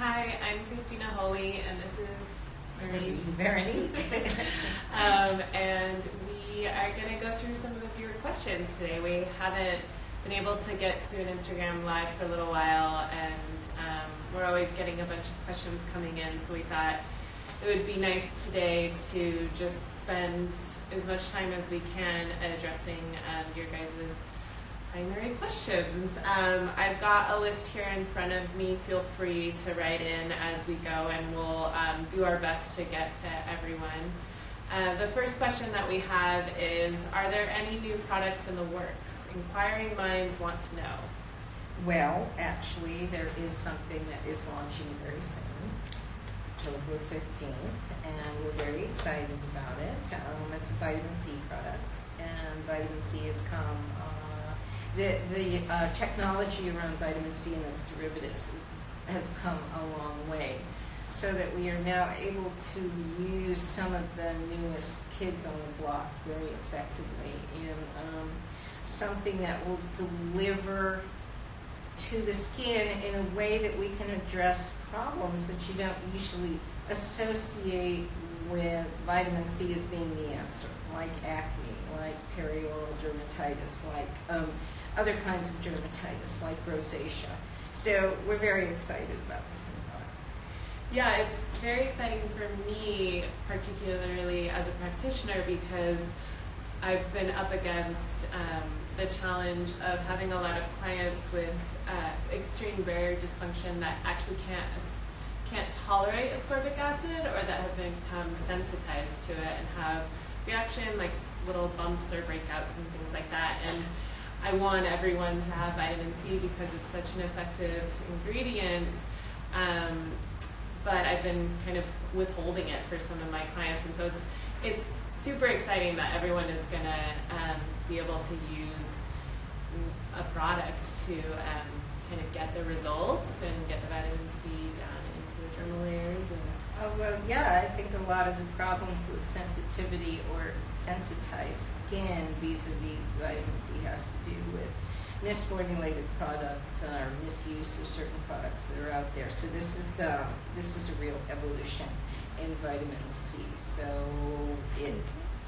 Hi, I'm Christina Holy, and this is Veronique. and we are going to go through some of the viewer questions today. We haven't been able to get to an Instagram Live for a little while, and we're always getting a bunch of questions coming in, so we thought it would be nice today to just spend as much time as we can addressing your guys' primary questions. I've got a list here in front of me. Feel free to write in as we go, and we'll do our best to get to everyone. The first question that we have is, are there any new products in the works? Inquiring minds want to know. Well, actually, there is something that is launching very soon, October 15th, and we're very excited about it. It's a vitamin C product, and vitamin C has come. The technology around vitamin C and its derivatives has come a long way, so that we are now able to use some of the newest kids on the block very effectively in something that will deliver to the skin in a way that we can address problems that you don't usually associate with vitamin C as being the answer, like acne, like perioral dermatitis, like other kinds of dermatitis, like rosacea. So we're very excited about this new product. Yeah, it's very exciting for me, particularly as a practitioner, because I've been up against the challenge of having a lot of clients with extreme barrier dysfunction that actually can't tolerate ascorbic acid, or that have become sensitized to it and have reaction like little bumps or breakouts and things like that. And I want everyone to have vitamin C because it's such an effective ingredient, but I've been kind of withholding it for some of my clients, and so it's super exciting that everyone is going to be able to use a product to kind of get the results and get the vitamin C down into the dermal layers. I think a lot of the problems with sensitivity or sensitized skin vis-a-vis vitamin C has to do with misformulated products or misuse of certain products that are out there. So this is a real evolution in vitamin C. So it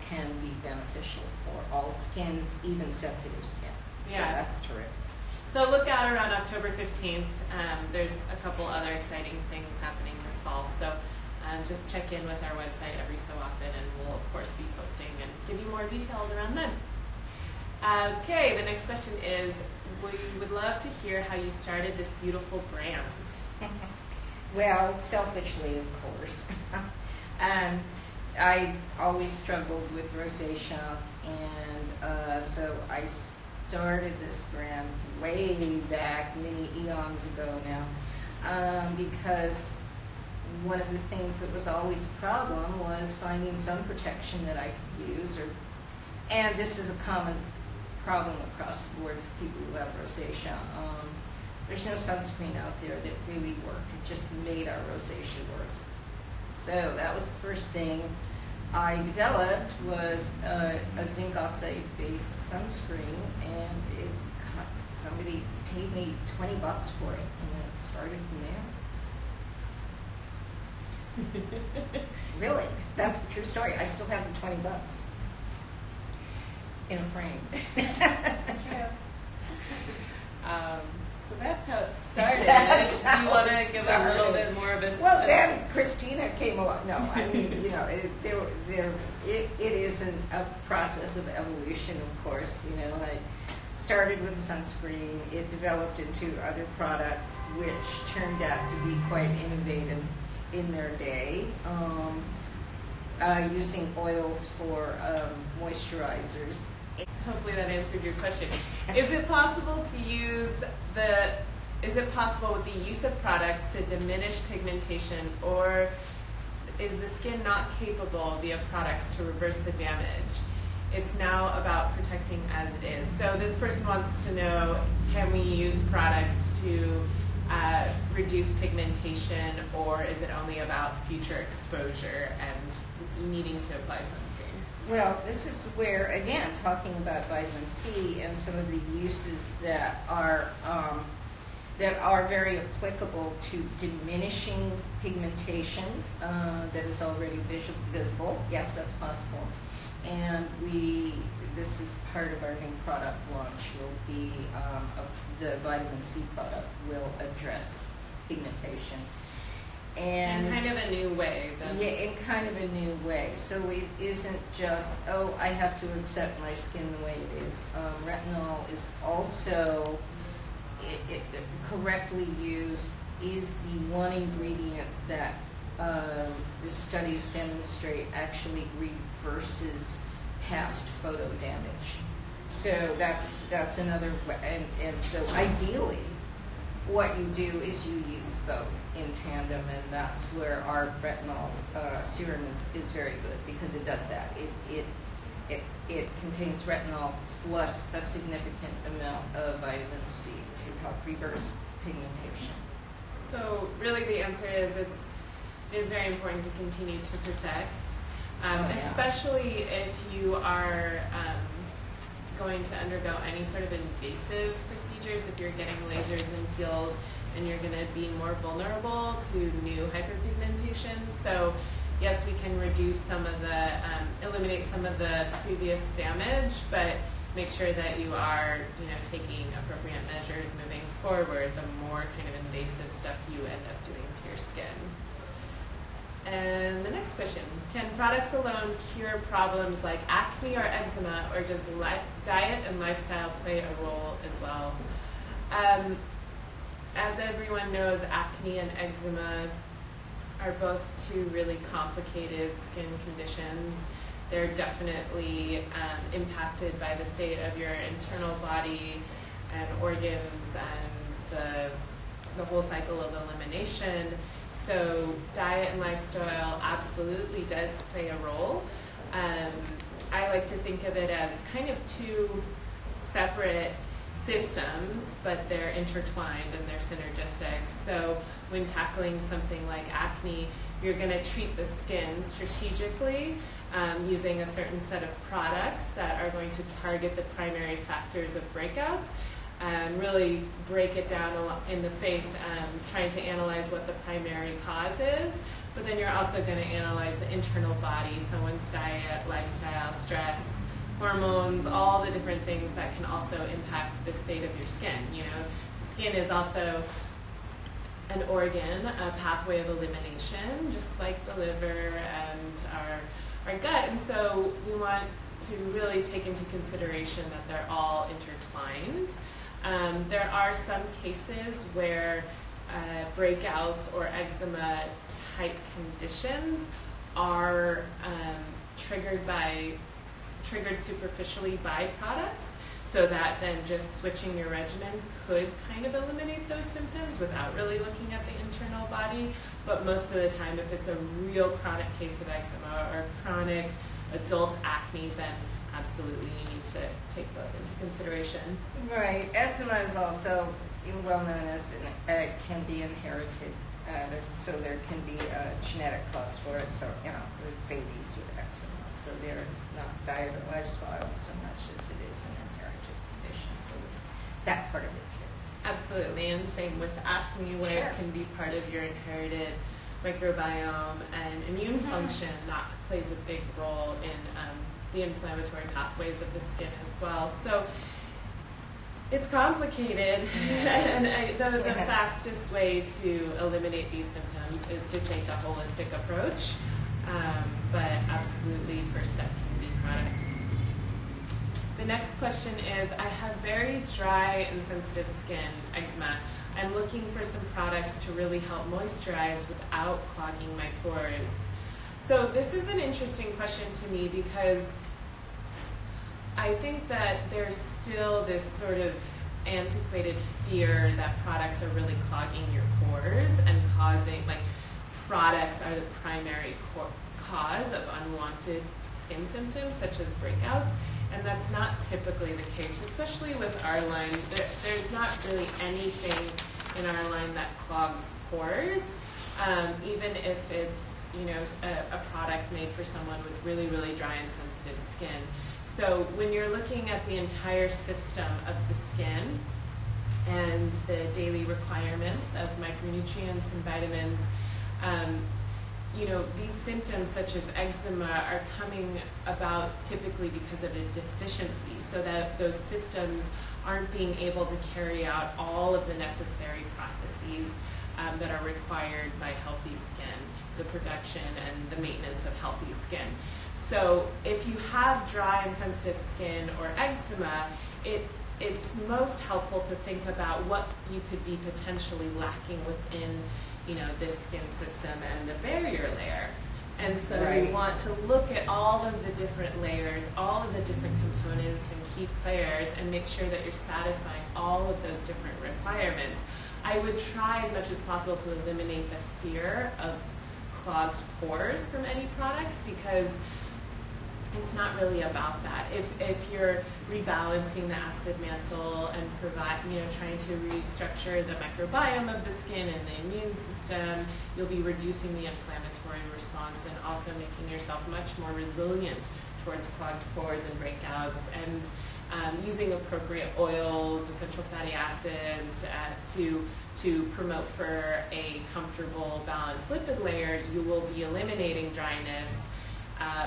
can be beneficial for all skins, even sensitive skin. Yeah, so that's terrific. So look out around October 15th. There's a couple other exciting things happening this fall. So just check in with our website every so often, and we'll, of course, be posting and give you more details around then. Okay, the next question is, we would love to hear how you started this beautiful brand. Well, selfishly, of course. I always struggled with rosacea, and so I started this brand way back, many eons ago now, because one of the things that was always a problem was finding sun protection that I could use, and this is a common problem across the board for people who have rosacea. There's no sunscreen out there that really worked. It just made our rosacea worse. So that was the first thing I developed, was a zinc oxide-based sunscreen, and somebody paid me $20 for it, and it started from there. Really, that's a true story. I still have the $20 in a frame. That's true. So that's how it started. Do you want to give a little bit more of a... Well, then Christina came along. No, I mean, it is a process of evolution, of course. I started with sunscreen. It developed into other products, which turned out to be quite innovative in their day, using oils for moisturizers. Hopefully that answered your question. Is it possible with the use of products to diminish pigmentation, or is the skin not capable via products to reverse the damage? It's now about protecting as it is. So this person wants to know, can we use products to reduce pigmentation, or is it only about future exposure and needing to apply sunscreen? Well, this is where, again, talking about vitamin C and some of the uses that are that are very applicable to diminishing pigmentation that is already visible. Yes, that's possible. And this is part of our new product launch, will be the vitamin C product will address pigmentation. And kind of a new way. Yeah, in kind of a new way. So it isn't just, oh, I have to accept my skin the way it is. Retinol is also, it correctly used, is the one ingredient that the studies demonstrate actually reverses past photo damage. So that's another way. And so ideally, what you do is you use both in tandem, and that's where our retinol serum is very good, because it does that. It contains retinol plus a significant amount of vitamin C to help reverse pigmentation. So really the answer is it is very important to continue to protect, especially if you are going to undergo any sort of invasive procedures, if you're getting lasers and peels, and you're going to be more vulnerable to new hyperpigmentation. So yes, we can reduce some of the, eliminate some of the previous damage, but make sure that you are, taking appropriate measures moving forward, the more kind of invasive stuff you end up doing to your skin. And the next question, can products alone cure problems like acne or eczema, or does diet and lifestyle play a role as well? As everyone knows, acne and eczema are both two really complicated skin conditions. They're definitely impacted by the state of your internal body and organs and the whole cycle of elimination. So diet and lifestyle absolutely does play a role. I like to think of it as kind of two separate systems, but they're intertwined and they're synergistic. So when tackling something like acne, you're going to treat the skin strategically using a certain set of products that are going to target the primary factors of breakouts and really break it down in the face, trying to analyze what the primary cause is. But then you're also going to analyze the internal body, someone's diet, lifestyle, stress, hormones, all the different things that can also impact the state of your skin. Skin is also an organ, a pathway of elimination, just like the liver and our gut. And so we want to really take into consideration that they're all intertwined. There are some cases where breakouts or eczema type conditions are triggered superficially by products, so that then just switching your regimen could kind of eliminate those symptoms without really looking at the internal body. But most of the time, if it's a real chronic case of eczema or chronic adult acne, then absolutely you need to take both into consideration. Right. Eczema is also well known as it can be inherited. So there can be a genetic cause for it. So, with babies with eczema. So there is not diet or lifestyle so much as it is an inherited condition. So that part of it too. Absolutely. And same with acne, where Sure. it can be part of your inherited microbiome and immune function. That plays a big role in the inflammatory pathways of the skin as well. So it's complicated, and the fastest way to eliminate these symptoms is to take a holistic approach, but absolutely first step can be products. The next question is, I have very dry and sensitive skin, eczema. I'm looking for some products to really help moisturize without clogging my pores. So this is an interesting question to me, because I think that there's still this sort of antiquated fear that products are really clogging your pores and causing, products are the primary cause of unwanted skin symptoms such as breakouts, and that's not typically the case, especially with our line. There's not really anything in our line that clogs pores, even if it's a product made for someone with really, really dry and sensitive skin. So when you're looking at the entire system of the skin, and the daily requirements of micronutrients and vitamins, these symptoms such as eczema are coming about typically because of a deficiency, so that those systems aren't being able to carry out all of the necessary processes that are required by healthy skin, the production and the maintenance of healthy skin. So if you have dry and sensitive skin or eczema, it's most helpful to think about what you could be potentially lacking within this skin system and the barrier layer. And so Right. you want to look at all of the different layers, all of the different components and key players, and make sure that you're satisfying all of those different requirements. I would try as much as possible to eliminate the fear of clogged pores from any products, because it's not really about that. If you're rebalancing the acid mantle and trying to restructure the microbiome of the skin and the immune system, you'll be reducing the inflammatory response and also making yourself much more resilient towards clogged pores and breakouts, and using appropriate oils, essential fatty acids to promote for a comfortable, balanced lipid layer. You will be eliminating dryness,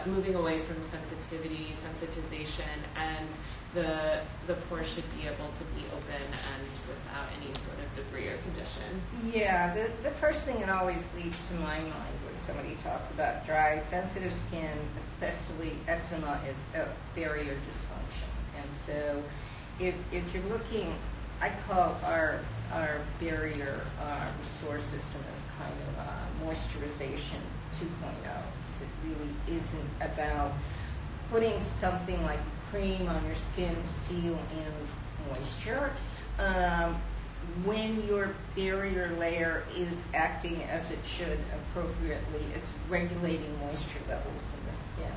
moving away from sensitization, and the pore should be able to be open and without any sort of debris or condition. Yeah, the first thing that always leaps to my mind when somebody talks about dry, sensitive skin, especially eczema, is a barrier dysfunction. And so if you're looking, I call our barrier restore system as kind of moisturization 2.0, because it really isn't about putting something like cream on your skin to seal in moisture. When your barrier layer is acting as it should appropriately, it's regulating moisture levels in the skin.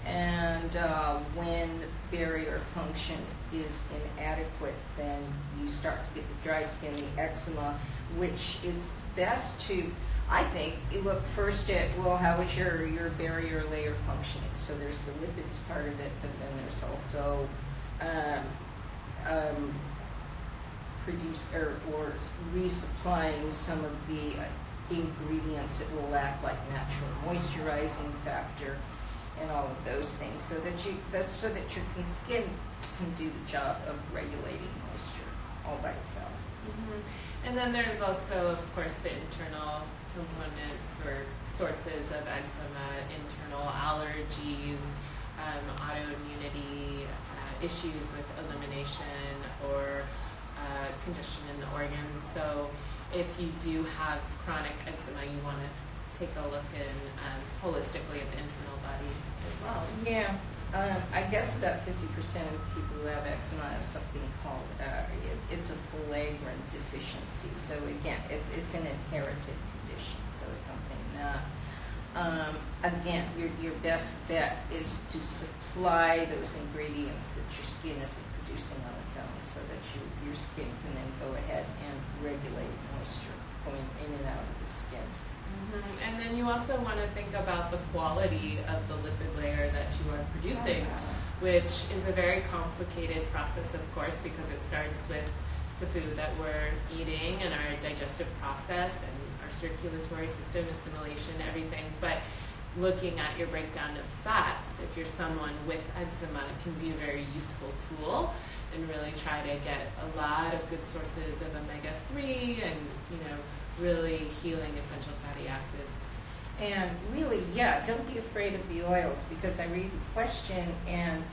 And when barrier function is inadequate, then you start to get the dry skin, the eczema, which it's best to, I think, you look first at, well, how is your barrier layer functioning? So there's the lipids part of it, but then there's also or resupplying some of the ingredients that will act like natural moisturizing factor and all of those things, so that your skin can do the job of regulating moisture all by itself. Mm-hmm. And then there's also, of course, the internal components or sources of eczema, internal allergies, autoimmunity, issues with elimination, or condition in the organs. So if you do have chronic eczema, you want to take a look in holistically at the internal body as well. Yeah. I guess about 50% of people who have eczema have something called, it's a filaggrin deficiency. So again, it's an inherited condition. So it's something not, again, your best bet is to supply those ingredients that your skin isn't producing on its own, so that your skin can then go ahead and regulate moisture going in and out of the skin. Mm-hmm. And then you also want to think about the quality of the lipid layer that you are producing, which is a very complicated process, of course, because it starts with the food that we're eating and our digestive process and our circulatory system, assimilation, everything. But looking at your breakdown of fats, if you're someone with eczema, it can be a very useful tool, and really try to get a lot of good sources of omega-3 and, really healing essential fatty acids. And really, yeah, don't be afraid of the oils, because I read the question and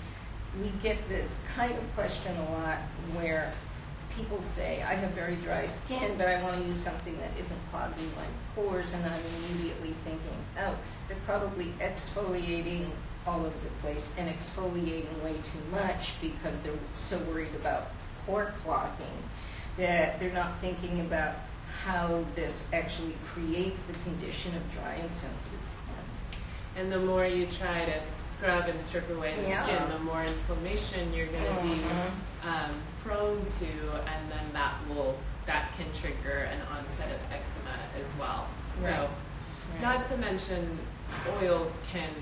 we get this kind of question a lot where people say, I have very dry skin, but I want to use something that isn't clogging my pores, and I'm immediately thinking, oh, they're probably exfoliating all over the place and exfoliating way too much because they're so worried about pore clogging that they're not thinking about how this actually creates the condition of dry and sensitive skin. And the more you try to scrub and strip away the skin, the more inflammation you're going to be prone to, and then that can trigger an onset of eczema as well. So, not to mention, oils can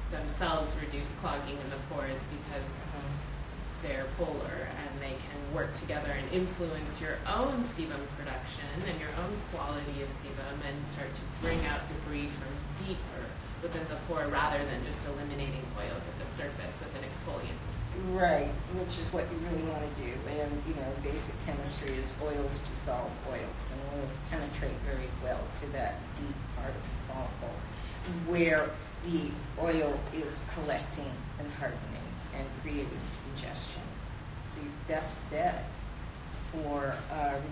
themselves reduce clogging in the pores because they're polar and they can work together and influence your own sebum production and your own quality of sebum and start to bring out debris from deeper within the pore rather than just eliminating oils at the surface with an exfoliant. Right, which is what you really want to do. And, basic chemistry is oils dissolve oils, and oils penetrate very well to that deep part of the follicle where the oil is collecting and hardening and creating congestion. So your best bet for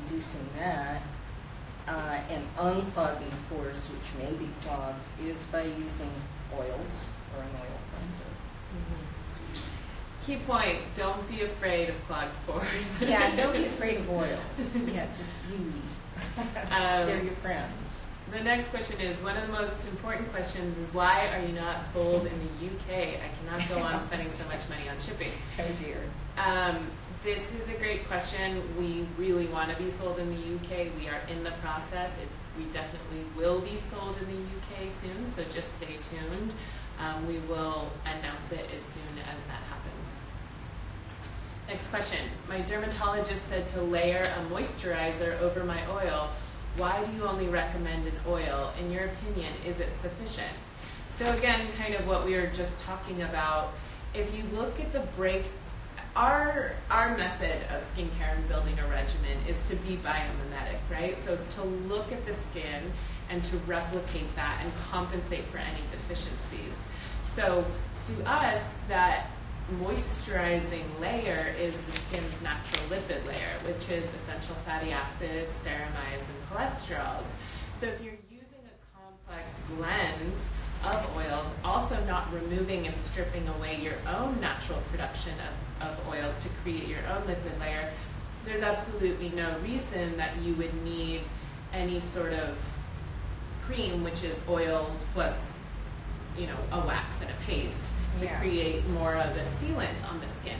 reducing that and unclogging pores, which may be clogged, is by using oils or an oil cleanser. Key point, don't be afraid of clogged pores. Yeah, don't be afraid of oils. Yeah, just beauty. They're your friends. The next question is, one of the most important questions is, why are you not sold in the UK? I cannot go on spending so much money on shipping. Oh dear. This is a great question. We really want to be sold in the UK. We are in the process. We definitely will be sold in the UK soon, so just stay tuned. We will announce it as soon as that happens. Next question. My dermatologist said to layer a moisturizer over my oil. Why do you only recommend an oil? In your opinion, is it sufficient? So again, kind of what we were just talking about, if you look at the our method of skincare and building a regimen is to be biomimetic, right? So it's to look at the skin and to replicate that and compensate for any deficiencies. So to us, that moisturizing layer is the skin's natural lipid layer, which is essential fatty acids, ceramides, and cholesterols. So if you're using a complex blend of oils, also not removing and stripping away your own natural production of oils to create your own lipid layer, there's absolutely no reason that you would need any sort of cream, which is oils plus, a wax and a paste to create more of a sealant on the skin.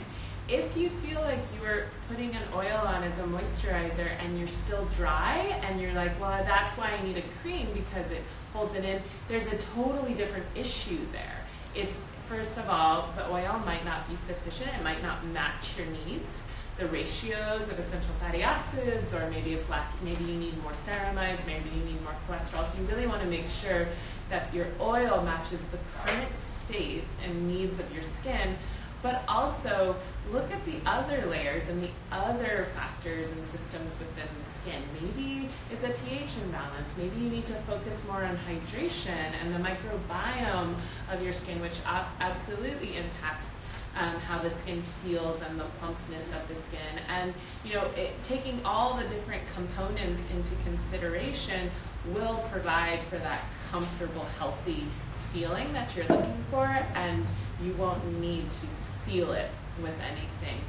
If you feel like you're putting an oil on as a moisturizer and you're still dry and you're like, well, that's why I need a cream because it holds it in, there's a totally different issue there. It's, first of all, the oil might not be sufficient. It might not match your needs. The ratios of essential fatty acids, or maybe it's maybe you need more ceramides, maybe you need more cholesterol. So you really want to make sure that your oil matches the current state and needs of your skin, but also look at the other layers and the other factors and systems within the skin. Maybe it's a pH imbalance. Maybe you need to focus more on hydration and the microbiome of your skin, which absolutely impacts how the skin feels and the plumpness of the skin. And taking all the different components into consideration will provide for that comfortable, healthy feeling that you're looking for, and you won't need to seal it with anything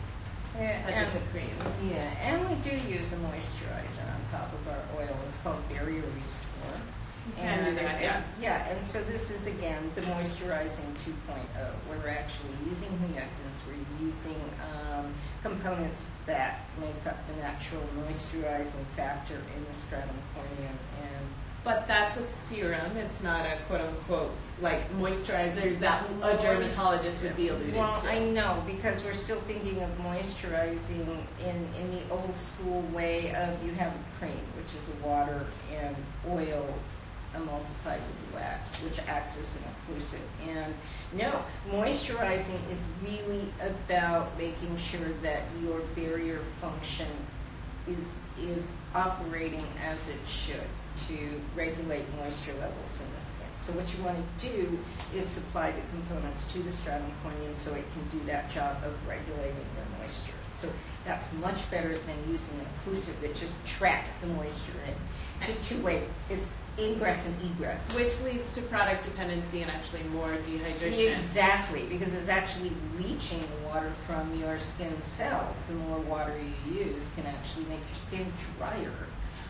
such as a cream. Yeah, and we do use a moisturizer on top of our oil. It's called Barrier Restore. You can do that, yeah. Yeah, and so this is, again, the moisturizing 2.0. We're actually using humectants. We're using components that make up the natural moisturizing factor in the stratum corneum. But that's a serum. It's not a quote-unquote moisturizer that a dermatologist would be alluding to. Well, I know, because we're still thinking of moisturizing in the old school way of you have a cream, which is a water and oil emulsified with wax, which acts as an occlusive. And no, moisturizing is really about making sure that your barrier function is operating as it should to regulate moisture levels in the skin. So what you want to do is supply the components to the stratum corneum so it can do that job of regulating the moisture. So that's much better than using an occlusive that just traps the moisture in. It's a two-way. It's ingress and egress. Which leads to product dependency and actually more dehydration. Exactly, because it's actually leaching the water from your skin cells. The more water you use can actually make your skin drier.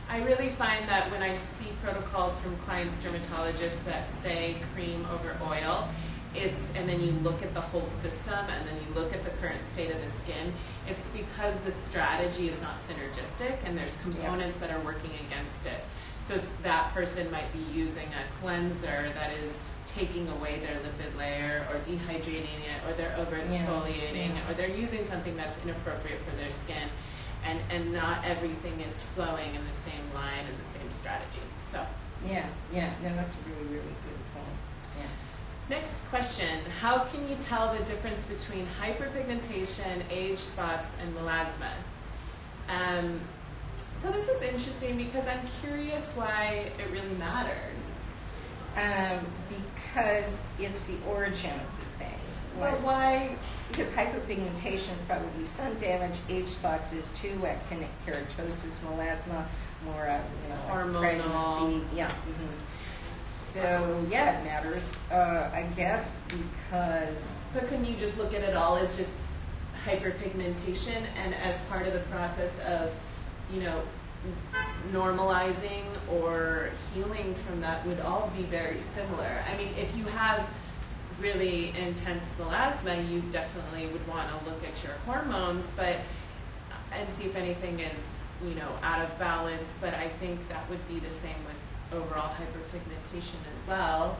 I really find that when I see protocols from clients, dermatologists that say cream over oil, and then you look at the whole system and then you look at the current state of the skin, it's because the strategy is not synergistic and there's components that are working against it. So that person might be using a cleanser that is taking away their lipid layer or dehydrating it, or they're over exfoliating, or they're using something that's inappropriate for their skin. And not everything is flowing in the same line and the same strategy. So no, that's a really, really good point. Yeah. Next question: how can you tell the difference between hyperpigmentation, age spots, and melasma? So this is interesting because I'm curious why it really matters. Because it's the origin of the thing. Well, why? Because hyperpigmentation is probably sun damage. Age spots is too. Actinic keratosis, melasma, more hormonal. Pregnancy. Yeah. Mm-hmm. So it matters. I guess because. But can you just look at it all as just hyperpigmentation, and as part of the process of, normalizing or healing from that would all be very similar. I mean, if you have really intense melasma, you definitely would want to look at your hormones, and see if anything is, out of balance. But I think that would be the same with overall hyperpigmentation as well.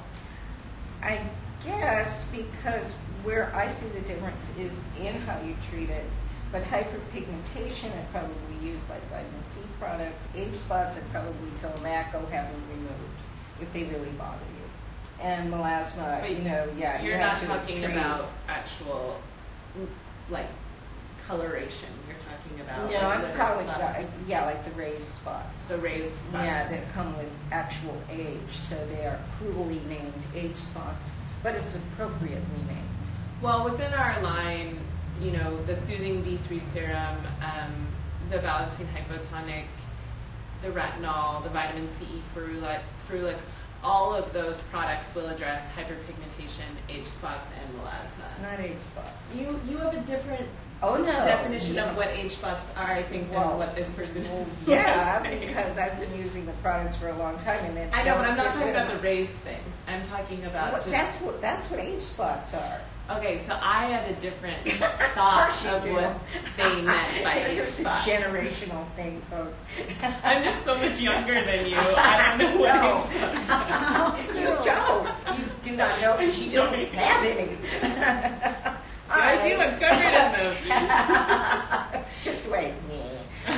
I guess because where I see the difference is in how you treat it. But hyperpigmentation, I'd probably use like vitamin C products. Age spots, I'd probably tell Mac, have them removed if they really bother you. And melasma, but you're not talking about actual, like, coloration. You're talking about I'm calling like the raised spots. The raised spots. Yeah, that come with actual age, so they are cruelly named age spots, but it's appropriately named. Well, within our line, the Soothing B3 serum, the Balancing Hypotonic, the retinol, the vitamin C, ferulic, all of those products will address hyperpigmentation, age spots, and melasma. Not age spots. You have a different definition of what age spots are, I think, than what this person is. Yeah, because I've been using the products for a long time, and then I know, but I'm not talking about the raised things. I'm talking about that's what age spots are. Okay, so I had a different thought of what they meant by age spots. It's a generational thing, folks. I'm just so much younger than you. I don't know what age spots are. You don't. You do not know because you don't have any. I do. I'm covered in them. Just wait.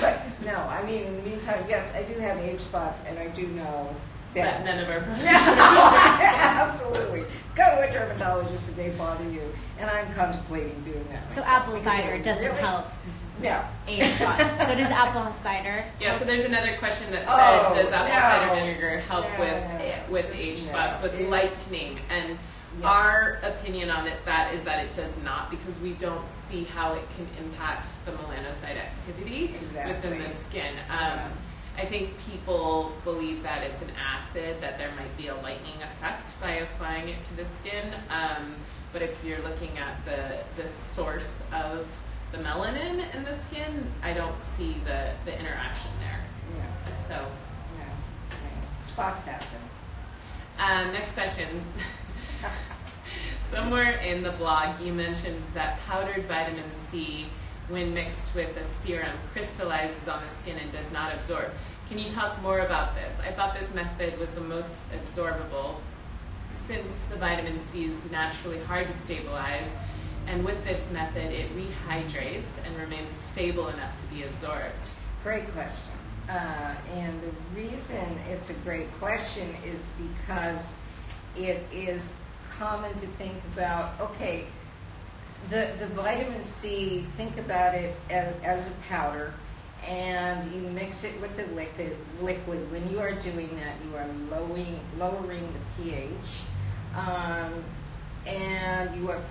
But no, I mean, in the meantime, yes, I do have age spots, and I do know that none of our products. Absolutely. Go to a dermatologist if they bother you, and I'm contemplating doing that. So apple cider doesn't help. No. Age spots. So does apple cider? Yeah. So there's another question that said, does apple cider vinegar help with age spots, with lightening? And our opinion on it is that it does not, because we don't see how it can impact the melanocyte activity within the skin. I think people believe that it's an acid, that there might be a lightening effect by applying it to the skin. But if you're looking at the source of the melanin in the skin, I don't see the interaction there. Yeah. So, spots happen. Next questions. Somewhere in the blog you mentioned that powdered vitamin C, when mixed with a serum, crystallizes on the skin and does not absorb. Can you talk more about this? I thought this method was the most absorbable, since the vitamin C is naturally hard to stabilize, and with this method it rehydrates and remains stable enough to be absorbed. Great question. And the reason it's a great question is because it is common to think about, the vitamin C, think about it as a powder, and you mix it with the liquid. When you are doing that, you are lowering the pH, and you are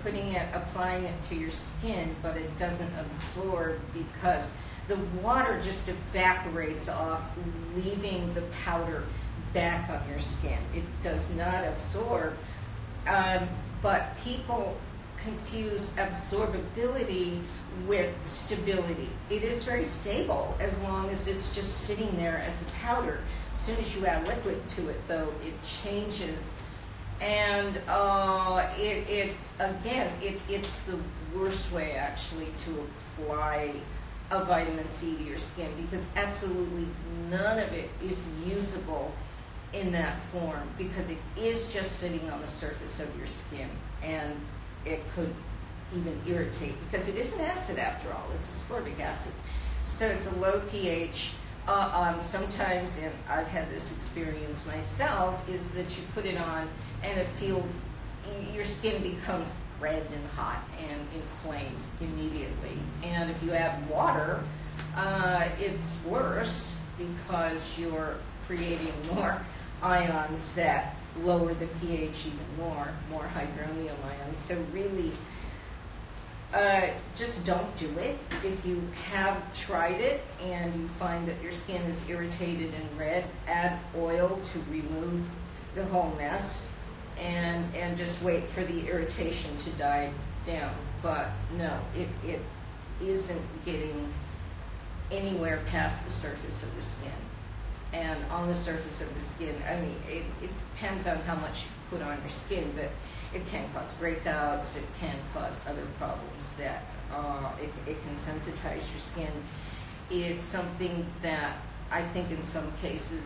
applying it to your skin, but it doesn't absorb because the water just evaporates off, leaving the powder back on your skin. It does not absorb, but people confuse absorbability with stability. It is very stable as long as it's just sitting there as a powder. As soon as you add liquid to it, though, it changes. And it's the worst way, actually, to apply a vitamin C to your skin, because absolutely none of it is usable in that form, because it is just sitting on the surface of your skin, and it could even irritate, because it is an acid after all. It's ascorbic acid. So it's a low pH. Sometimes, and I've had this experience myself, is that you put it on and it feels, your skin becomes red and hot and inflamed immediately. And if you add water, it's worse, because you're creating more ions that lower the pH even more hydronium ions. So really, just don't do it. If you have tried it and you find that your skin is irritated and red, add oil to remove the whole mess, and just wait for the irritation to die down. But no, it isn't getting anywhere past the surface of the skin. And on the surface of the skin, I mean, it depends on how much you put on your skin, but it can cause breakouts, it can cause other problems that it can sensitize your skin. It's something that I think in some cases,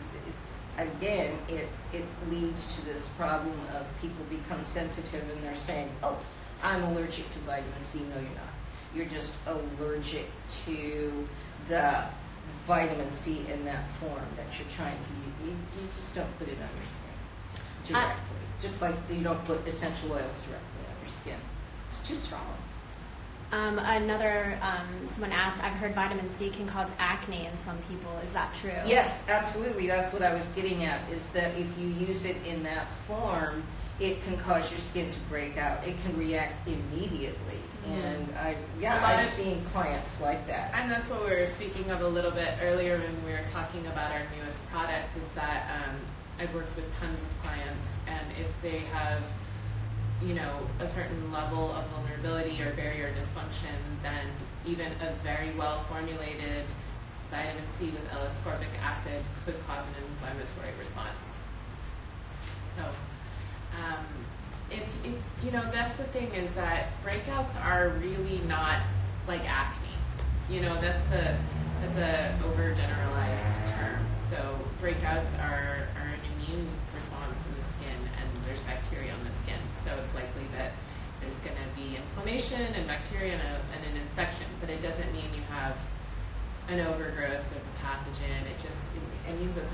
it leads to this problem of people become sensitive and they're saying, oh, I'm allergic to vitamin C. No, you're not. You're just allergic to the vitamin C in that form that you're trying to use. You just don't put it on your skin directly. Just like you don't put essential oils directly on your skin. It's too strong. Someone asked, I've heard vitamin C can cause acne in some people. Is that true? Yes, absolutely. That's what I was getting at, is that if you use it in that form, it can cause your skin to break out. It can react immediately. And I've seen clients like that. And that's what we were speaking of a little bit earlier when we were talking about our newest product, is that I've worked with tons of clients, and if they have, a certain level of vulnerability or barrier dysfunction, then even a very well formulated vitamin C with L-ascorbic acid could cause an inflammatory response. So, if that's the thing, is that breakouts are really not like acne. That's a overgeneralized term. So breakouts are an immune response in the skin, and there's bacteria on the skin. So it's likely that there's going to be inflammation and bacteria and an infection, but it doesn't mean you have an overgrowth of a pathogen. It means that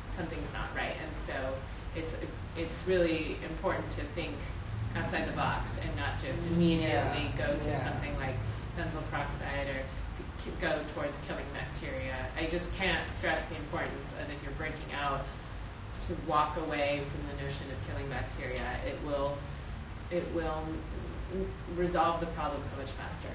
something's not right. And so it's really important to think outside the box and not just immediately go to something like benzoyl peroxide or to go towards killing bacteria. I just can't stress the importance of, if you're breaking out, to walk away from the notion of killing bacteria. It will resolve the problem so much faster.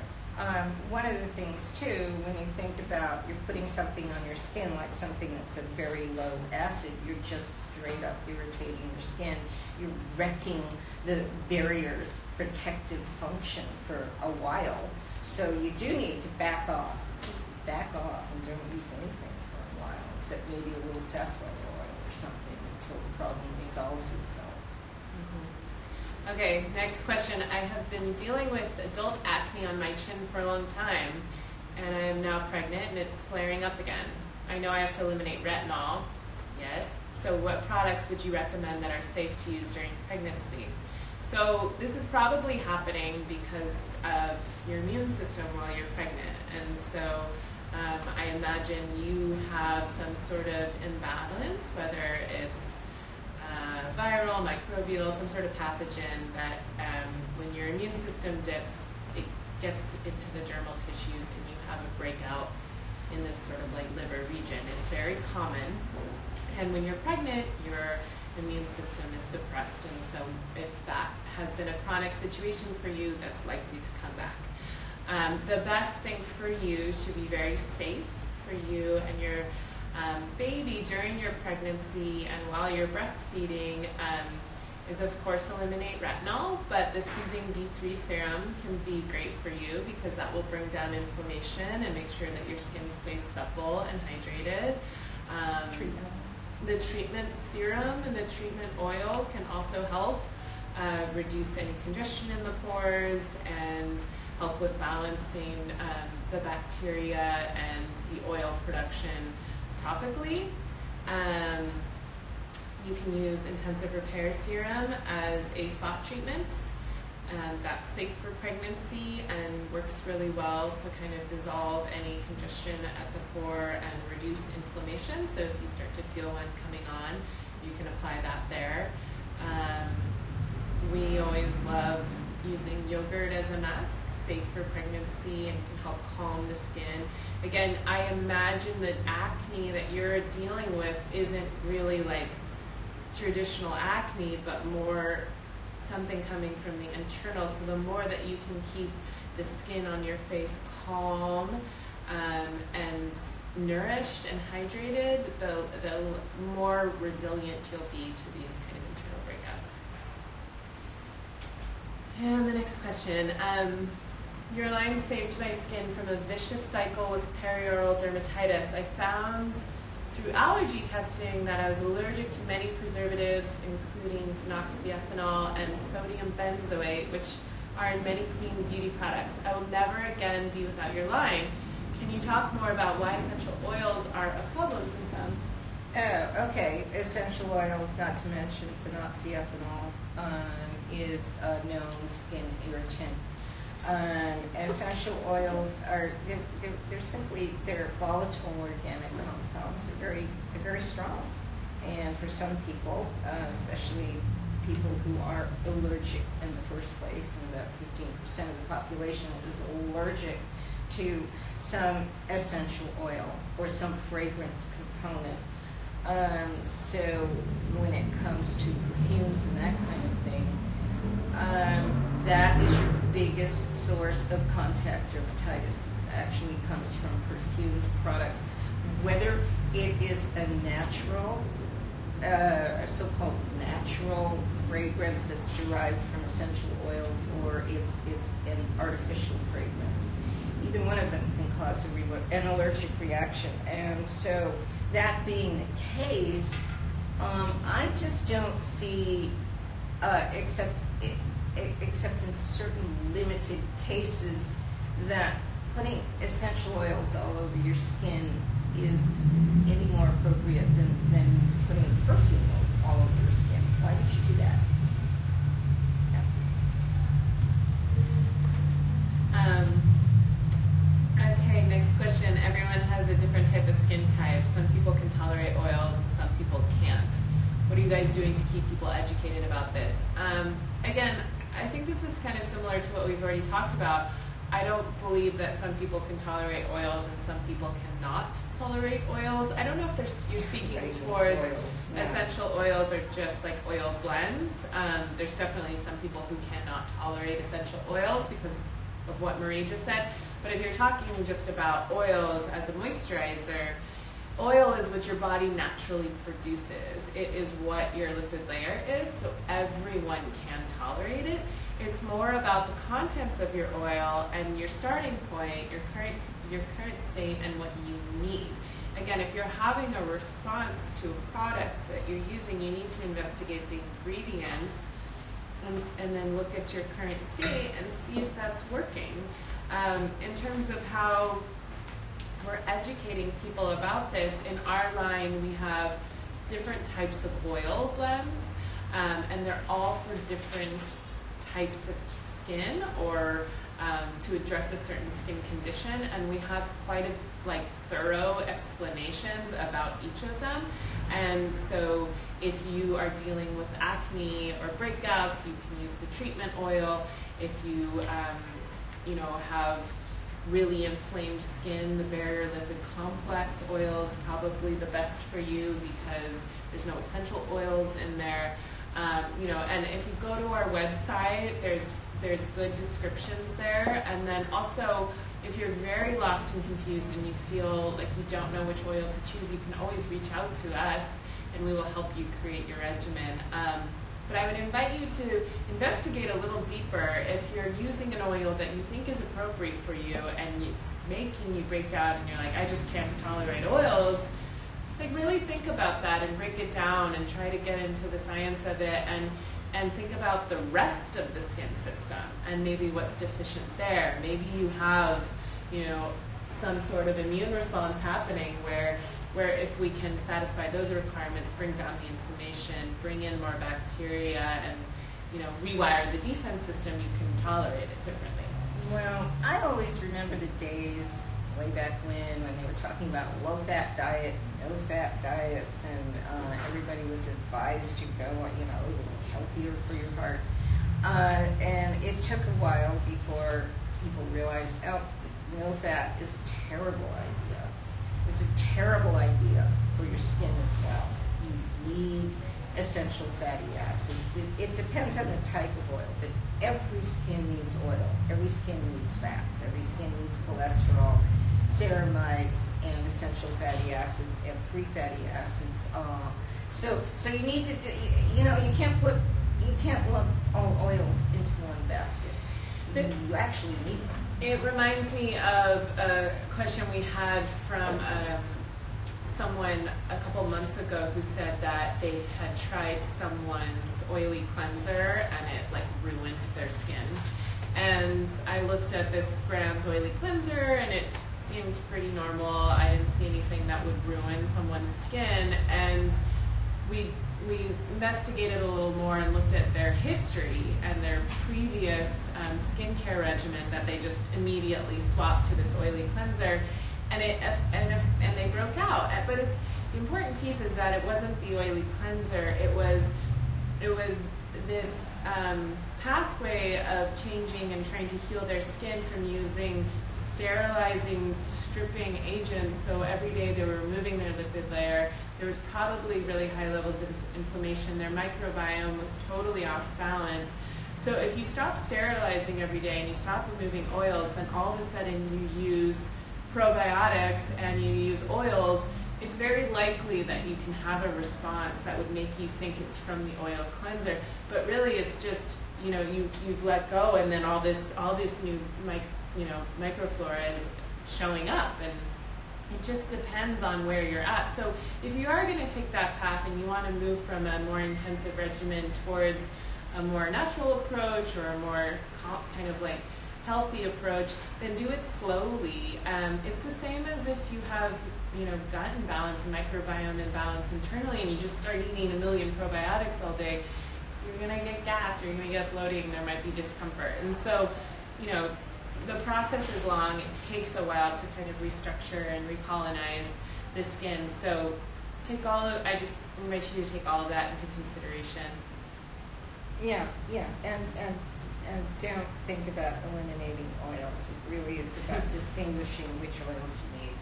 One of the things too, when you think about you're putting something on your skin, like something that's a very low acid, you're just straight up irritating your skin. You're wrecking the barrier's protective function for a while. So you do need to back off. Just back off and don't use anything for a while, except maybe a little safflower oil or something, until the problem resolves itself. Okay, next question. I have been dealing with adult acne on my chin for a long time, and I am now pregnant and it's flaring up again. I know I have to eliminate retinol. Yes. So what products would you recommend that are safe to use during pregnancy? So this is probably happening because of your immune system while you're pregnant. And so I imagine you have some sort of imbalance, whether it's viral, microbial, some sort of pathogen that when your immune system dips, it gets into the dermal tissues and you have a breakout in this sort of like liver region. It's very common. And when you're pregnant, your immune system is suppressed. And so if that has been a chronic situation for you, that's likely to come back. The best thing for you to be very safe for you and your baby during your pregnancy and while you're breastfeeding is, of course, eliminate retinol, but the Soothing B3 serum can be great for you because that will bring down inflammation and make sure that your skin stays supple and hydrated. The treatment serum and the treatment oil can also help reduce any congestion in the pores and help with balancing the bacteria and the oil production topically. You can use intensive repair serum as a spot treatment. That's safe for pregnancy and works really well to kind of dissolve any congestion at the pore and reduce inflammation. So if you start to feel one coming on, you can apply that there. We always love using yogurt as a mask, safe for pregnancy and can help calm the skin. Again, I imagine that acne that you're dealing with isn't really like traditional acne, but more something coming from the internal. So the more that you can keep the skin on your face calm and nourished and hydrated, the more resilient you'll be to these kind of internal breakouts. And the next question. Your line saved my skin from a vicious cycle with perioral dermatitis. I found through allergy testing that I was allergic to many preservatives, including phenoxyethanol and sodium benzoate, which are in many clean beauty products. I will never again be without your line. Can you talk more about why essential oils are a problem for some? Okay, essential oils, not to mention phenoxyethanol, is a known skin irritant. Essential oils are they're volatile organic compounds. They're very strong, and for some people, especially people who are allergic in the first place, and about 15% of the population is allergic to some essential oil or some fragrance component. So when it comes to perfumes and that kind of thing, that is your biggest source of contact dermatitis. It actually comes from perfumed products, whether it is a natural, so-called natural fragrance that's derived from essential oils, or it's an artificial fragrance. Either one of them can cause an allergic reaction. And so that being the case, I just don't see, except in certain limited cases, that putting essential oils all over your skin is any more appropriate than putting perfume all over your skin. Why would you do that? Okay, next question. Everyone has a different type of skin type. Some people can tolerate oils and some people can't. What are you guys doing to keep people educated about this? Again, I think this is kind of similar to what we've already talked about. I don't believe that some people can tolerate oils and some people cannot tolerate oils. I don't know if you're speaking towards essential oils or just like oil blends. There's definitely some people who cannot tolerate essential oils because of what Marie just said. But if you're talking just about oils as a moisturizer, oil is what your body naturally produces. It is what your lipid layer is, so everyone can tolerate it. It's more about the contents of your oil and your starting point, your current state, and what you need. Again, if you're having a response to a product that you're using, you need to investigate the ingredients and then look at your current state and see if that's working. In terms of how we're educating people about this, in our line we have different types of oil blends, and they're all for different types of skin or to address a certain skin condition, and we have quite a thorough explanations about each of them. And so if you are dealing with acne or breakouts, you can use the treatment oil. If you have really inflamed skin, the barrier lipid complex oil is probably the best for you because there's no essential oils in there. And if you go to our website, there's good descriptions there. And then also, if you're very lost and confused and you feel like you don't know which oil to choose, you can always reach out to us and we will help you create your regimen. But I would invite you to investigate a little deeper. If you're using an oil that you think is appropriate for you and it's making you break out and you're like, I just can't tolerate oils, really think about that and break it down and try to get into the science of it and think about the rest of the skin system and maybe what's deficient there. Maybe you have, some sort of immune response happening where if we can satisfy those requirements, bring down the inflammation, bring in more bacteria, and rewire the defense system, you can tolerate it differently. Well, I always remember the days way back when they were talking about low-fat diet, no-fat diets, and everybody was advised to go, healthier for your heart. And it took a while before people realized, no-fat is a terrible idea. It's a terrible idea for your skin as well. You need essential fatty acids. It depends on the type of oil, but every skin needs oil. Every skin needs fats. Every skin needs cholesterol, ceramides, and essential fatty acids, and free fatty acids. So you need to, you can't lump all oils into one basket. You actually need them. It reminds me of a question we had from someone a couple months ago who said that they had tried someone's oily cleanser and it ruined their skin. And I looked at this brand's oily cleanser and it seemed pretty normal. I didn't see anything that would ruin someone's skin. And we investigated a little more and looked at their history and their previous skincare regimen that they just immediately swapped to this oily cleanser, and they broke out. But the important piece is that it wasn't the oily cleanser. It was this pathway of changing and trying to heal their skin from using sterilizing, stripping agents. So every day they were removing their lipid layer. There was probably really high levels of inflammation. Their microbiome was totally off balance. So if you stop sterilizing every day and you stop removing oils, then all of a sudden you use probiotics and you use oils, it's very likely that you can have a response that would make you think it's from the oil cleanser. But really it's just, you've let go, and then all this new microflora is showing up, and it just depends on where you're at. So if you are going to take that path and you want to move from a more intensive regimen towards a more natural approach or a more kind of healthy approach, then do it slowly. It's the same as if you have gut imbalance and microbiome imbalance internally and you just start eating a million probiotics all day, you're going to get gas or you're going to get bloating, there might be discomfort. And so, the process is long. It takes a while to kind of restructure and recolonize the skin. So I just invite you to take all of that into consideration. Yeah, and don't think about eliminating oils. It really is about distinguishing which oils you need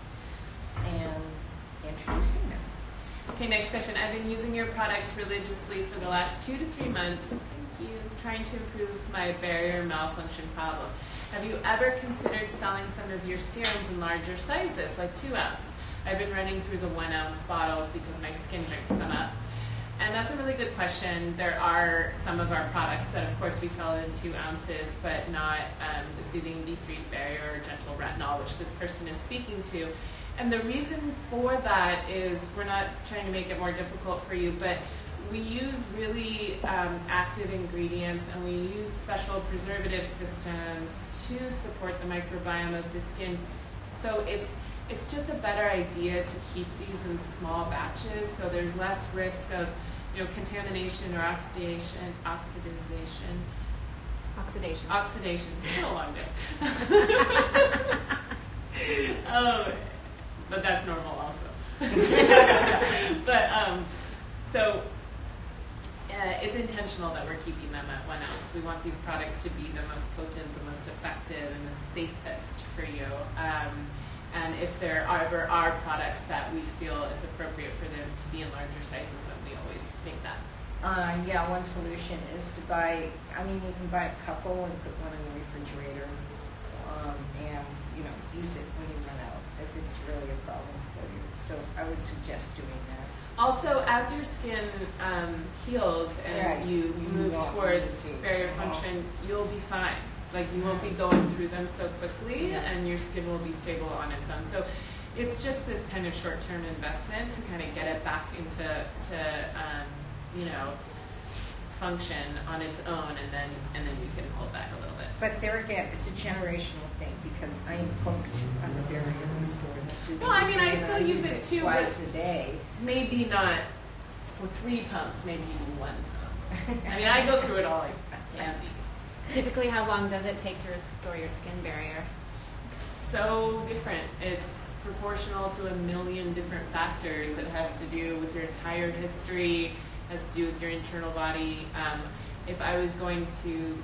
and introducing them. Okay, next question. I've been using your products religiously for the last 2 to 3 months. Thank you. Trying to improve my barrier malfunction problem. Have you ever considered selling some of your serums in larger sizes, like 2 ounce? I've been running through the 1 ounce bottles because my skin drinks them up. And that's a really good question. There are some of our products that, of course, we sell in 2 ounces, but not the Soothing D3 Barrier or Gentle Retinol, which this person is speaking to. And the reason for that is we're not trying to make it more difficult for you, but we use really active ingredients and we use special preservative systems to support the microbiome of the skin. So it's just a better idea to keep these in small batches, so there's less risk of contamination or oxidation. It's been a long day. But that's normal also. But it's intentional that we're keeping them at 1 ounce. We want these products to be the most potent, the most effective, and the safest for you. And if there ever are products that we feel it's appropriate for them to be in larger sizes, then we always make that. One solution is to buy, you can buy a couple and put one in the refrigerator and, use it when you run out if it's really a problem for you. So I would suggest doing that. Also, as your skin heals and you move towards barrier function, you'll be fine. You won't be going through them so quickly, and your skin will be stable on its own. So it's just this kind of short-term investment to kind of get it back into function on its own, and then you can hold back a little bit. But there again, it's a generational thing because I'm hooked on the Barrier Restore. Well, I mean, I still and use it too, twice but a day. maybe not for 3 pumps, maybe even 1 pump. I mean, I go through it all like heavy. Typically, how long does it take to restore your skin barrier? So different. It's proportional to a million different factors. It has to do with your entire history, has to do with your internal body. If I was going to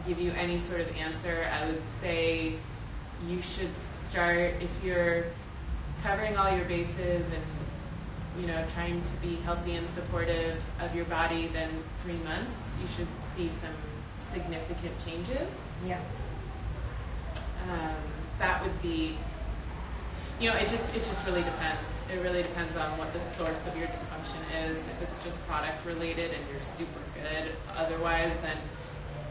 give you any sort of answer, I would say you should start, if you're covering all your bases and trying to be healthy and supportive of your body, then 3 months you should see some significant changes. Yeah. That would be, it just really depends. It really depends on what the source of your dysfunction is. If it's just product related and you're super good otherwise, then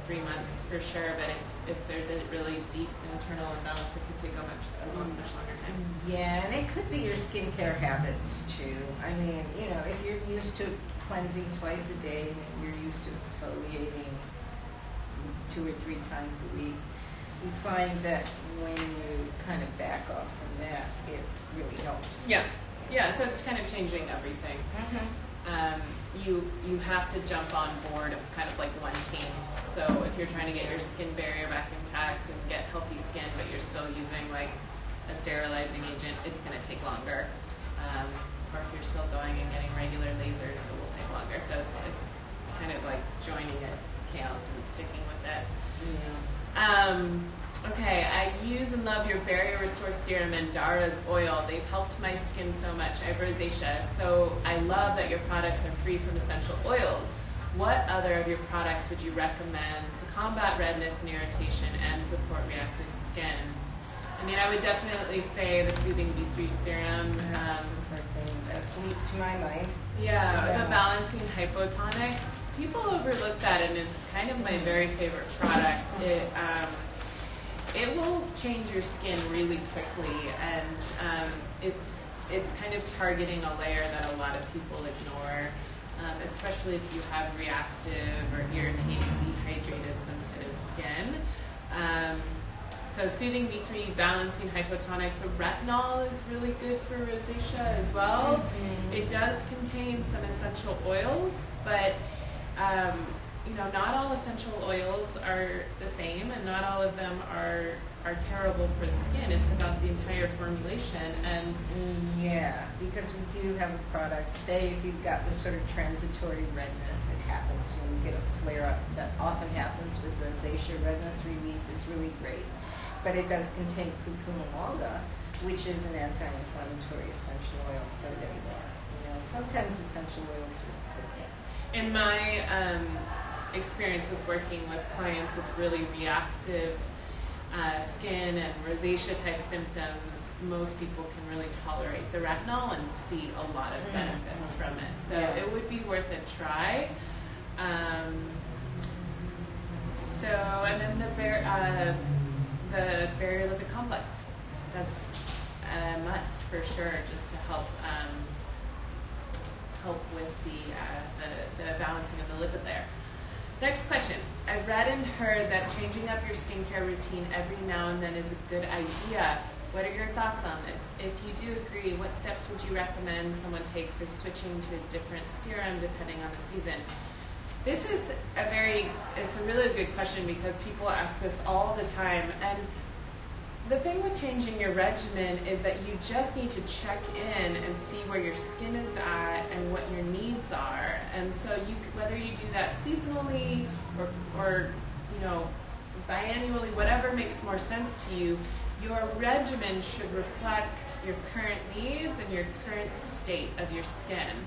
3 months for sure. But if there's a really deep internal imbalance, it could take a much longer time. Yeah, and it could be your skincare habits too. I mean, if you're used to cleansing twice a day and you're used to exfoliating 2 or 3 times a week, you find that when you kind of back off from that, it really helps. Yeah. So it's kind of changing everything. You have to jump on board of kind of like one team. So if you're trying to get your skin barrier back intact and get healthy skin, but you're still using like a sterilizing agent, it's going to take longer. Or if you're still going and getting regular lasers, it will take longer. So it's kind of like joining a camp and sticking with it. Yeah. Okay, I use and love your Barrier Restore Serum and Dara's oil. They've helped my skin so much. I have rosacea, so I love that your products are free from essential oils. What other of your products would you recommend to combat redness and irritation and support reactive skin? I mean, I would definitely say the Soothing B3 Serum. That's the first thing that leaps to my mind. The Balancing Hypotonic. People overlook that, and it's kind of my very favorite product. It will change your skin really quickly, and it's kind of targeting a layer that a lot of people ignore, especially if you have reactive or irritating, dehydrated, sensitive skin. So Soothing B3, Balancing Hypotonic. The retinol is really good for rosacea as well. Mm-hmm. It does contain some essential oils, but not all essential oils are the same, and not all of them are terrible for the skin. It's about the entire formulation. And yeah, because we do have a product, say if you've got this sort of transitory redness that happens when you get a flare-up, that often happens with rosacea. Redness relief is really great, but it does contain curcuma longa, which is an anti-inflammatory essential oil. So there you are. Sometimes essential oils are okay. in my experience with working with clients with really reactive skin and rosacea type symptoms, most people can really tolerate the retinol and see a lot of benefits from it. So it would be worth a try. And then the Barrier Lipid Complex. That's a must for sure, just to help with the balancing of the lipid layer. Next question. I've read and heard that changing up your skincare routine every now and then is a good idea. What are your thoughts on this? If you do agree, what steps would you recommend someone take for switching to a different serum depending on the season? This is it's a really good question because people ask this all the time. And the thing with changing your regimen is that you just need to check in and see where your skin is at and what your needs are. And so whether you do that seasonally or biannually, whatever makes more sense to you, your regimen should reflect your current needs and your current state of your skin.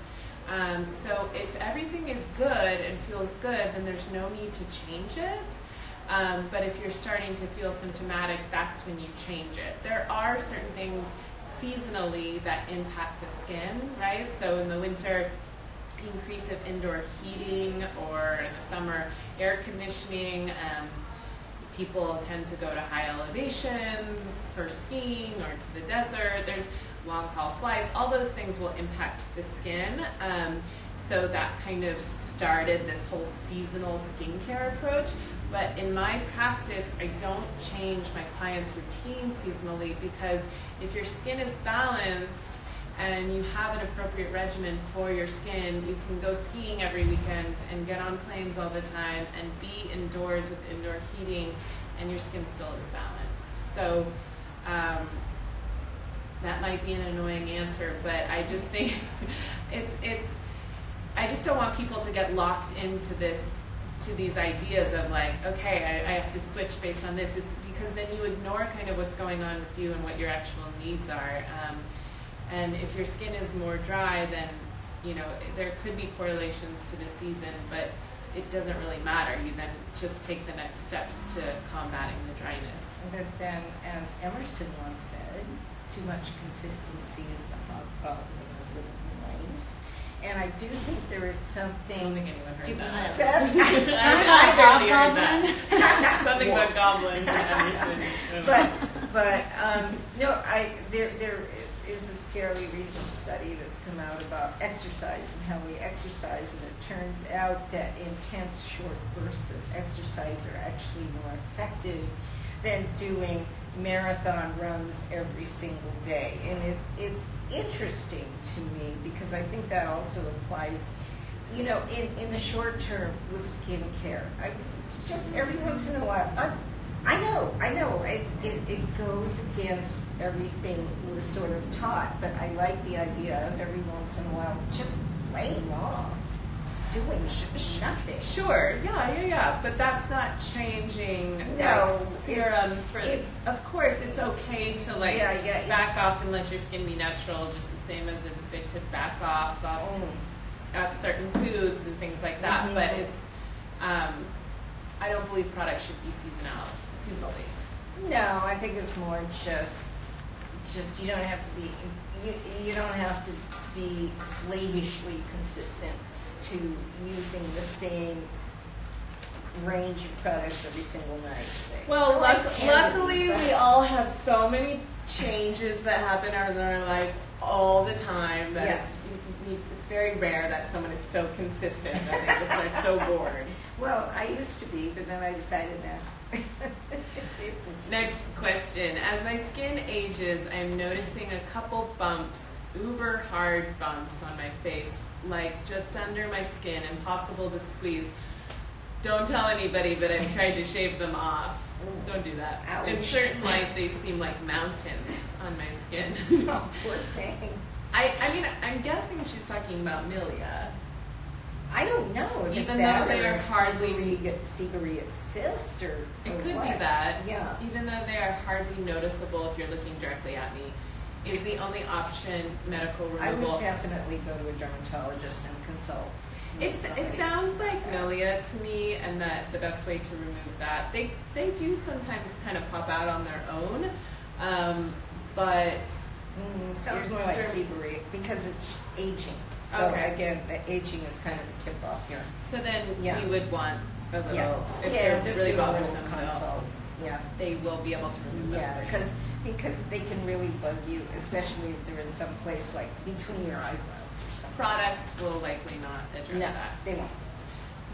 So if everything is good and feels good, then there's no need to change it. But if you're starting to feel symptomatic, that's when you change it. There are certain things seasonally that impact the skin, right? So in the winter, increase of indoor heating, or in the summer, air conditioning. People tend to go to high elevations for skiing or to the desert. There's long haul flights, all those things will impact the skin. So that kind of started this whole seasonal skincare approach. But in my practice, I don't change my clients' routine seasonally, because if your skin is balanced and you have an appropriate regimen for your skin, you can go skiing every weekend and get on planes all the time and be indoors with indoor heating, and your skin still is balanced. So that might be an annoying answer, but I just think I just don't want people to get locked into these ideas of like, okay, I have to switch based on this. It's because then you ignore kind of what's going on with you and what your actual needs are. And if your skin is more dry, then, you know, there could be correlations to the season, but it doesn't really matter. You then just take the next steps to combating the dryness. But then, as Emerson once said, too much consistency is the hobgoblin of little mice. And I do think there is something. I don't think anyone heard to that. be said. I barely heard that. Something about goblins and Emerson. But no, there is a fairly recent study that's come out about exercise and how we exercise, and it turns out that intense short bursts of exercise are actually more effective than doing marathon runs every single day. And it's interesting to me, because I think that also applies, you know, in the short term with skincare. It's just every once in a while. I know, it goes against everything we're sort of taught, but I like the idea of every once in a while just laying off, doing nothing. Sure, yeah, but that's not changing serums for of course it's okay to back off and let your skin be natural, just the same as it's good to back off certain foods and things like that. Mm-hmm. But it's I don't believe products should be seasonal based. No, I think it's more just you don't have to be you don't have to be slavishly consistent to using the same range of products every single night. Say. Well, luckily we all have so many changes that happen in our life all the time that it's very rare that someone is so consistent that they just are so bored. Well, I used to be, but then I decided now. Next question. As my skin ages, I'm noticing a couple bumps, uber hard bumps on my face, like just under my skin, impossible to squeeze. Don't tell anybody, but I've tried to shave them off. Don't do that. Ouch. In certain light, they seem like mountains on my skin. Oh, poor thing. I mean, I'm guessing she's talking about milia. I don't know if Even it's though that they or are hardly seborrheic cyst or It could what. be that. Yeah. Even though they are hardly noticeable if you're looking directly at me. Is the only option medical I removal? would definitely go to a dermatologist and consult. with It somebody. sounds like milia to me, and that the best way to remove that, they do sometimes kind of pop out on their own, but Sounds more like seborrheic because it's aging. So Okay. again, the aging is kind of the tip off here. so then Yeah. we would want a little, if yeah, they're just really do a little bothersome, consult. Yeah. they will be able to remove Yeah, that for you. because they can really bug you, especially if they're in some place like between your eyebrows or something. Products will likely not address No, that. they won't.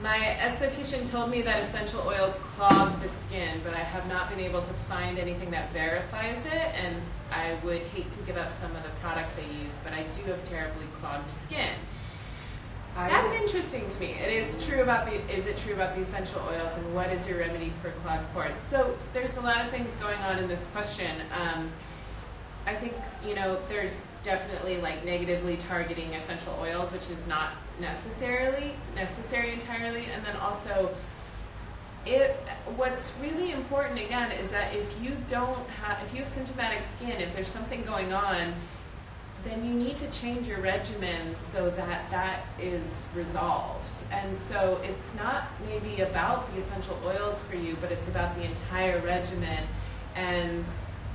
My esthetician told me that essential oils clog the skin, but I have not been able to find anything that verifies it, and I would hate to give up some of the products I use, but I do have terribly clogged skin. That's interesting to me. Is it true about the essential oils, and what is your remedy for clogged pores? So there's a lot of things going on in this question. I think, there's definitely like negatively targeting essential oils, which is not necessary entirely. And then also, what's really important again is that if you have symptomatic skin, if there's something going on, then you need to change your regimen so that is resolved. And so it's not maybe about the essential oils for you, but it's about the entire regimen. And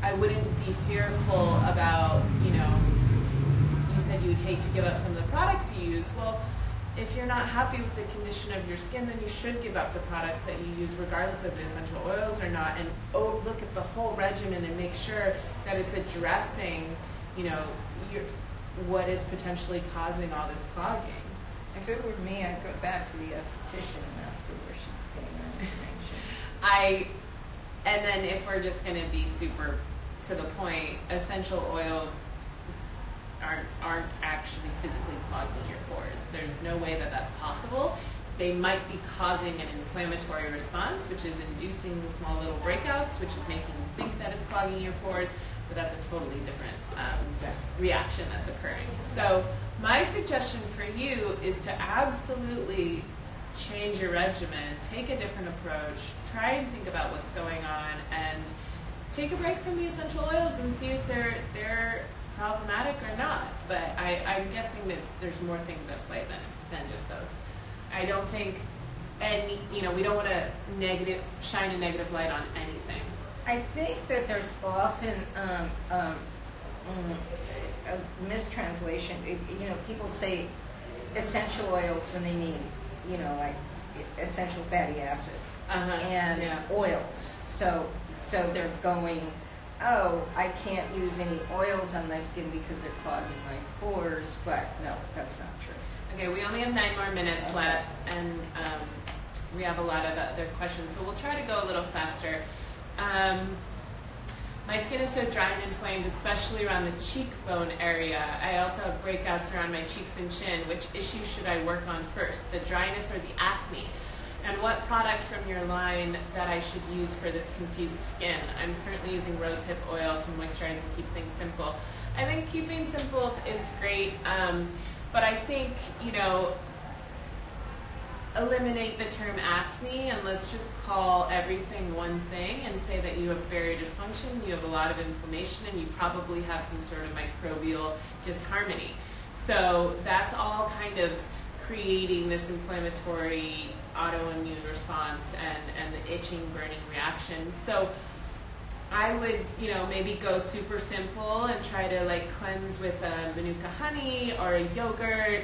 I wouldn't be fearful about, you said you'd hate to give up some of the products you use. Well, if you're not happy with the condition of your skin, then you should give up the products that you use regardless of the essential oils or not, and look at the whole regimen and make sure that it's addressing what is potentially causing all this clogging. If it were me, I'd go back to the esthetician and ask her where she's getting her information. And then if we're just going to be super to the point, essential oils aren't actually physically clogging your pores. There's no way that that's possible. They might be causing an inflammatory response, which is inducing small little breakouts, which is making you think that it's clogging your pores, but that's a totally different reaction that's occurring. So my suggestion for you is to absolutely change your regimen, take a different approach, try and think about what's going on, and take a break from the essential oils and see if they're problematic or not. But I'm guessing that there's more things at play than just those. I don't think we don't want to shine a negative light on anything. I think that there's often a mistranslation. People say essential oils when they mean, like essential fatty acids and oils. So they're going, oh, I can't use any oils on my skin because they're clogging my pores. But no, that's not true. Okay, we only have 9 more minutes left, and we have a lot of other questions, so we'll try to go a little faster. My skin is so dry and inflamed, especially around the cheekbone area. I also have breakouts around my cheeks and chin. Which issue should I work on first, the dryness or the acne? And what product from your line that I should use for this confused skin? I'm currently using rosehip oil to moisturize and keep things simple. I think keeping simple is great, but I think, eliminate the term acne and let's just call everything one thing and say that you have barrier dysfunction, you have a lot of inflammation, and you probably have some sort of microbial disharmony. So that's all kind of creating this inflammatory autoimmune response and the itching, burning reaction. So I would, maybe go super simple and try to cleanse with a Manuka honey or a yogurt.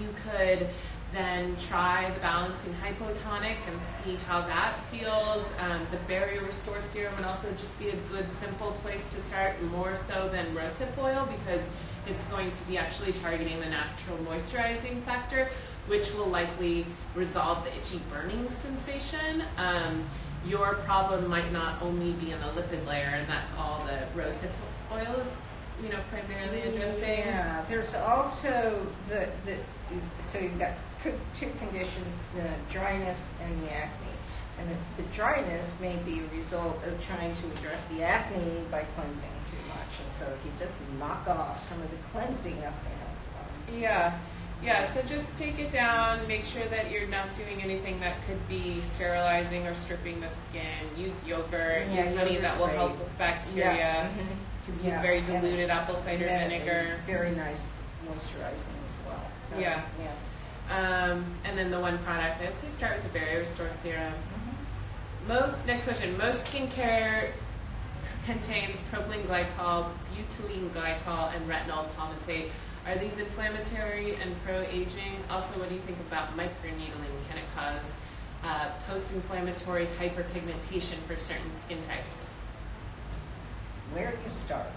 You could then try the Balancing Hypotonic and see how that feels. The Barrier Restore Serum would also just be a good, simple place to start, more so than rosehip oil, because it's going to be actually targeting the natural moisturizing factor, which will likely resolve the itchy burning sensation. Your problem might not only be in the lipid layer, and that's all the rosehip oil is, primarily addressing. Yeah, there's also so you've got two conditions, the dryness and the acne. And the dryness may be a result of trying to address the acne by cleansing too much. And so if you just knock off some of the cleansing, that's going to help. Yeah, so just take it down, make sure that you're not doing anything that could be sterilizing or stripping the skin. Use yogurt, use honey that will help with bacteria. Yeah. Use very diluted apple cider vinegar. Very nice moisturizing as well. So, yeah. And then the one product, I'd say start with the Barrier Restore Serum. Next question, most skincare contains propylene glycol, butylene glycol, and retinol palmitate. Are these inflammatory and pro-aging? Also, what do you think about microneedling? Can it cause post-inflammatory hyperpigmentation for certain skin types? Where do you start?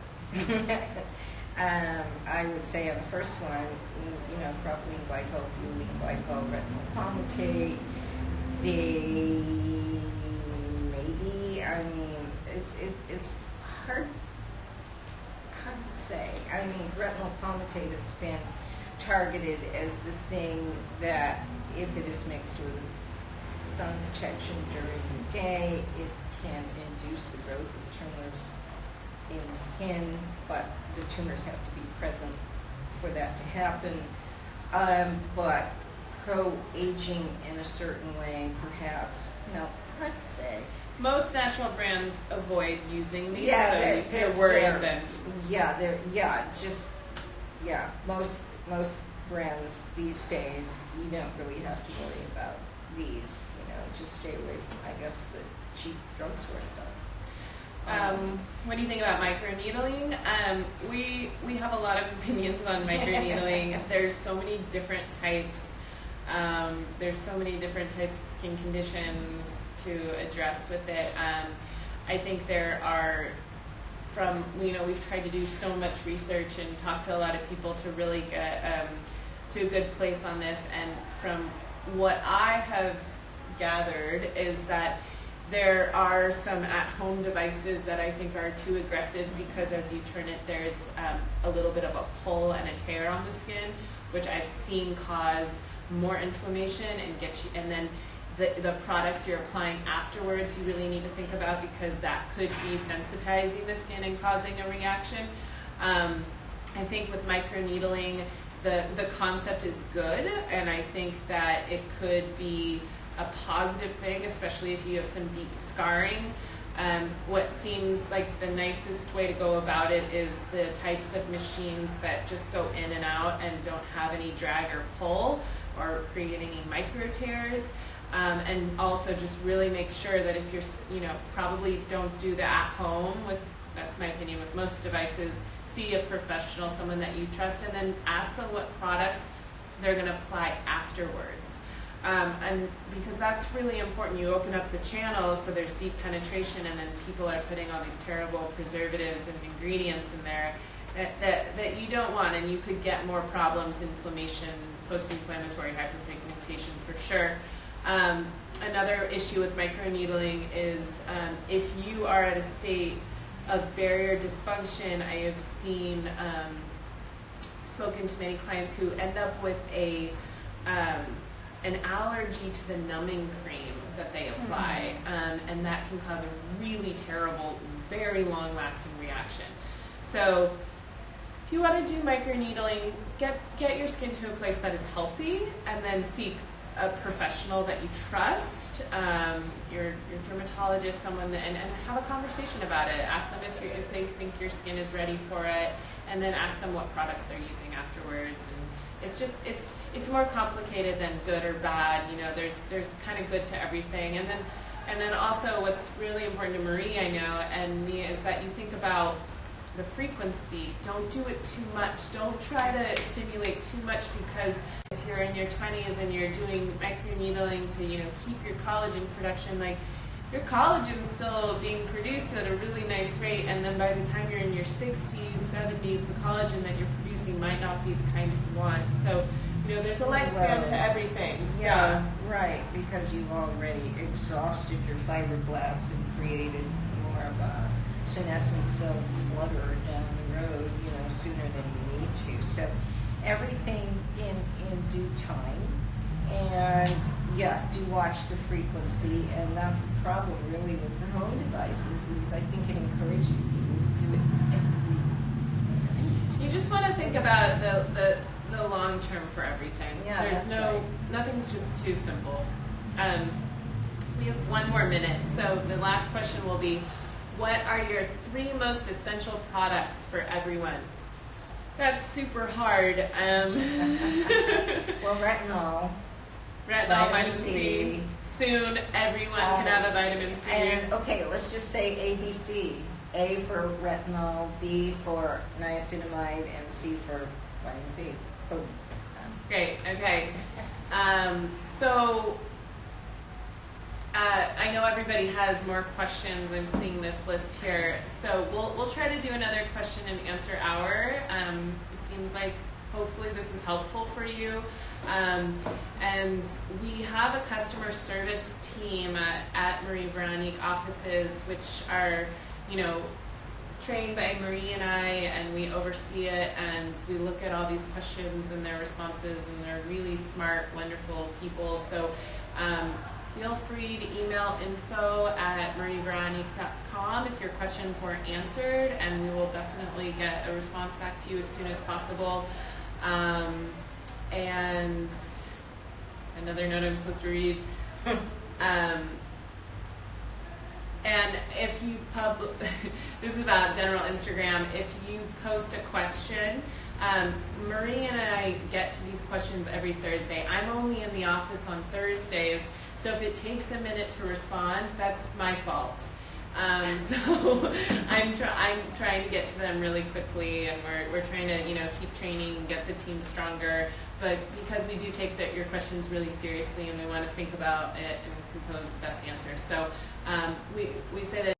I would say on the first one, propylene glycol, butylene glycol, retinol palmitate. It's hard to say. Retinol palmitate has been targeted as the thing that, if it is mixed with sun protection during the day, it can induce the growth of tumors in skin, but the tumors have to be present for that to happen. But pro-aging in a certain way, perhaps, hard to say. Most natural brands avoid using these, so if you're worried, then most brands these days, you don't really have to worry about these. Just stay away from, I guess, the cheap drugstore stuff. What do you think about microneedling? We have a lot of opinions on microneedling. There's so many different types. There's so many different types of skin conditions to address with it. I think there are from, we've tried to do so much research and talk to a lot of people to really get to a good place on this. And from what I have gathered is that there are some at-home devices that I think are too aggressive because as you turn it, there's a little bit of a pull and a tear on the skin, which I've seen cause more inflammation and and then the products you're applying afterwards, you really need to think about because that could be sensitizing the skin and causing a reaction. I think with microneedling, the concept is good, and I think that it could be a positive thing, especially if you have some deep scarring. What seems like the nicest way to go about it is the types of machines that just go in and out and don't have any drag or pull or create any micro tears. And also just really make sure that if you're, probably don't do the at home that's my opinion with most devices, see a professional, someone that you trust, and then ask them what products they're going to apply afterwards. And because that's really important, you open up the channels so there's deep penetration, and then people are putting all these terrible preservatives and ingredients in there that you don't want, and you could get more problems, inflammation, post-inflammatory hyperpigmentation for sure. Another issue with microneedling is if you are at a state of barrier dysfunction, I have seen, spoken to many clients who end up with an allergy to the numbing cream that they apply, and that can cause a really terrible, very long-lasting reaction. So if you want to do microneedling, get your skin to a place that is healthy, and then seek a professional that you trust, your dermatologist, someone and have a conversation about it. Ask them if they think your skin is ready for it, and then ask them what products they're using afterwards. And it's more complicated than good or bad. There's kind of good to everything. And then also what's really important to Marie, I know, and me, is that you think about the frequency. Don't do it too much. Don't try to stimulate too much, because if you're in your 20s and you're doing microneedling to keep your collagen production, like your collagen's still being produced at a really nice rate, and then by the time you're in your 60s, 70s, the collagen that you're producing might not be the kind you want. So there's a lifespan to everything. So. Yeah, right, because you've already exhausted your fibroblasts and created more of a senescence of clutter down the road, sooner than you need to. So everything in due time, and do watch the frequency. And that's the problem really with the home devices, is I think it encourages people to do it every. You just want to think about the long term for everything. Yeah, there's nothing's just too simple. We have one more minute, so the last question will be, what are your 3 most essential products for everyone? That's super hard. Well, retinol, vitamin C. Soon, everyone can have a vitamin C. And okay, let's just say ABC. A for retinol, B for niacinamide, and C for vitamin C. Boom. Great. Okay. So I know everybody has more questions. I'm seeing this list here, so we'll try to do another question and answer hour. It seems like hopefully this is helpful for you. And we have a customer service team at Marie Veronique offices, which are, trained by Marie and I, and we oversee it, and we look at all these questions and their responses, and they're really smart, wonderful people. So feel free to email info@marieveronique.com if your questions weren't answered, and we will definitely get a response back to you as soon as possible. And another note I'm supposed to read. And if you this is about general Instagram, if you post a question, Marie and I get to these questions every Thursday. I'm only in the office on Thursdays, so if it takes a minute to respond, that's my fault. So I'm trying to get to them really quickly, and we're trying to keep training and get the team stronger. But because we do take your questions really seriously, and we want to think about it and compose the best answer. So we say that